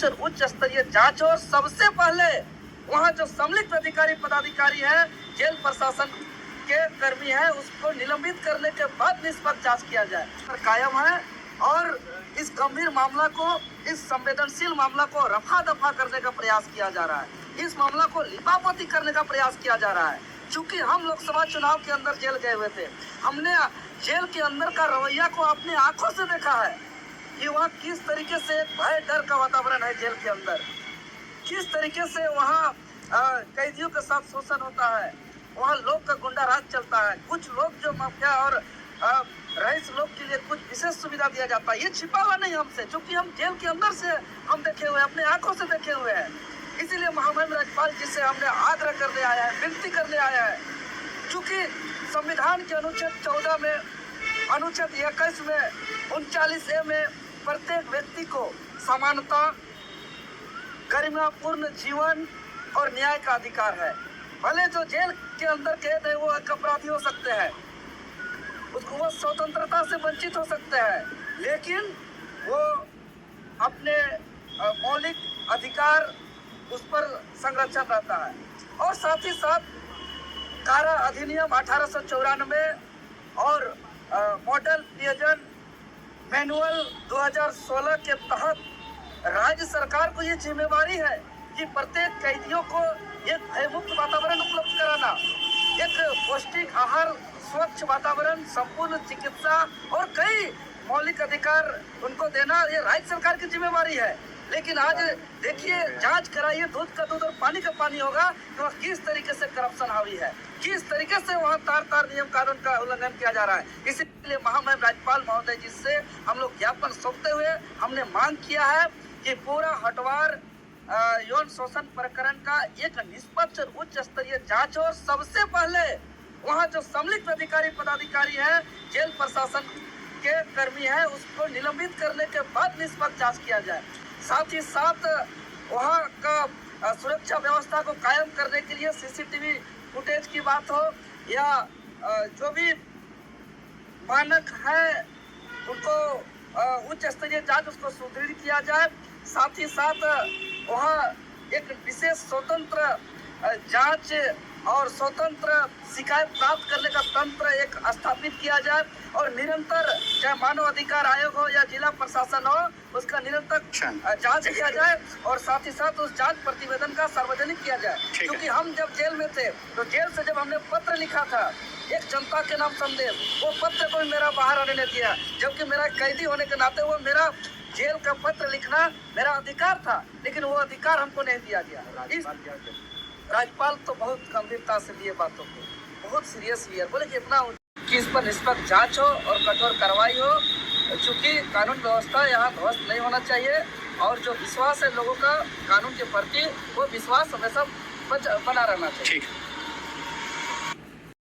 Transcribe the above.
निष्पक्ष और उच्च स्तरीय जांच हो और सबसे पहले वहां जो सम्मिलित अधिकारी पदाधिकारी है, जेल प्रशासन के कर्मी है, उसको निलंबित करने के बाद निष्पक्ष जांच किया जाए कायम है। और इस गंभीर मामला को, इस संवेदनशील मामला को रफा दफा करने का प्रयास किया जा रहा है। इस मामला को लिपापोती करने का प्रयास किया जा रहा है। चूंकि हम लोकसभा चुनाव के अंदर जेल गए हुए थे, हमने जेल के अंदर का रवैया को अपने आंखों से देखा है कि वहाँ किस तरीके से एक भय डर का वातावरण है जेल के अंदर, किस तरीके से वहाँ कैदियों के साथ शोषण होता है, वहाँ लोग का गुंडा राज चलता है। कुछ लोग जो माफिया और रईस लोग के लिए कुछ विशेष सुविधा दिया जाता है, ये छिपा हुआ नहीं हमसे, क्योंकि हम जेल के अंदर से हम देखे हुए, अपने आंखों से देखे हुए हैं। इसीलिए महामहिम राज्यपाल जी से हमने आग्रह करने आया है, विनती करने आया है। चूंकि संविधान के अनुच्छेद 14 में, अनुच्छेद 21 में, 39A में प्रत्येक व्यक्ति को समानता, गरिमापूर्ण जीवन और न्याय का अधिकार है। भले जो जेल के अंदर कैद है वो एक अपराधी हो सकते हैं, उसको वो स्वतंत्रता से वंचित हो सकते हैं, लेकिन वो अपने मौलिक अधिकार उस पर संरक्षण रहता है। और साथ ही साथ कारा अधिनियम 1894 और मॉडल प्रिजन मैनुअल 2016 के तहत राज्य सरकार को ये जिम्मेवारी है कि प्रत्येक कैदियों को एक भयमुक्त वातावरण उपलब्ध कराना, एक पौष्टिक आहार, स्वच्छ वातावरण, संपूर्ण चिकित्सा और कई मौलिक अधिकार उनको देना, ये राज्य सरकार की जिम्मेवारी है। लेकिन आज देखिए, जांच कराइए, दूध का दूध और पानी का पानी होगा कि वह किस तरीके से करप्शन हावी है, किस तरीके से वहाँ तार तार नियम कानून का उल्लंघन किया जा रहा है। इसीलिए महामहिम राज्यपाल महोदय जी से हम लोग ज्ञापन सौंपते हुए हमने मांग किया है कि पूरा हटवार यौन शोषण प्रकरण का एक निष्पक्ष और उच्च स्तरीय जांच हो और सबसे पहले वहाँ जो सम्मिलित अधिकारी पदाधिकारी है, जेल प्रशासन के कर्मी है, उसको निलंबित करने के बाद निष्पक्ष जांच किया जाए। साथ ही साथ वहाँ का सुरक्षा व्यवस्था को कायम करने के लिए सीसीटीवी फुटेज की बात हो या जो भी मानक है उनको उच्च स्तरीय जांच, उसको सुदृढ़ किया जाए। साथ ही साथ वहाँ एक विशेष स्वतंत्र जांच और स्वतंत्र शिकायत प्राप्त करने का तंत्र एक स्थापित किया जाए और निरंतर, चाहे मानव अधिकार आयोग हो या जिला प्रशासन हो, उसका निरंतर जांच किया जाए और साथ ही साथ उस जांच प्रतिवेदन का सार्वजनिक किया जाए। क्योंकि हम जब जेल में थे तो जेल से जब हमने पत्र लिखा था एक जनता के नाम संदेश, वो पत्र को मेरा बाहर आने नहीं दिया, जबकि मेरा कैदी होने के नाते वो मेरा जेल का पत्र लिखना मेरा अधिकार था, लेकिन वो अधिकार हमको नहीं दिया गया। राज्यपाल तो बहुत गंभीरता से लिए बातों को, बहुत सीरियस लिया, बोले कि इतना कि इस पर निष्पक्ष जांच हो और कठोर कार्रवाई हो, चूंकि कानून व्यवस्था यहाँ ध्वस्त नहीं होना चाहिए और जो विश्वास है लोगों का कानून के प्रति, वो विश्वास हमेशा बना रहना चाहिए।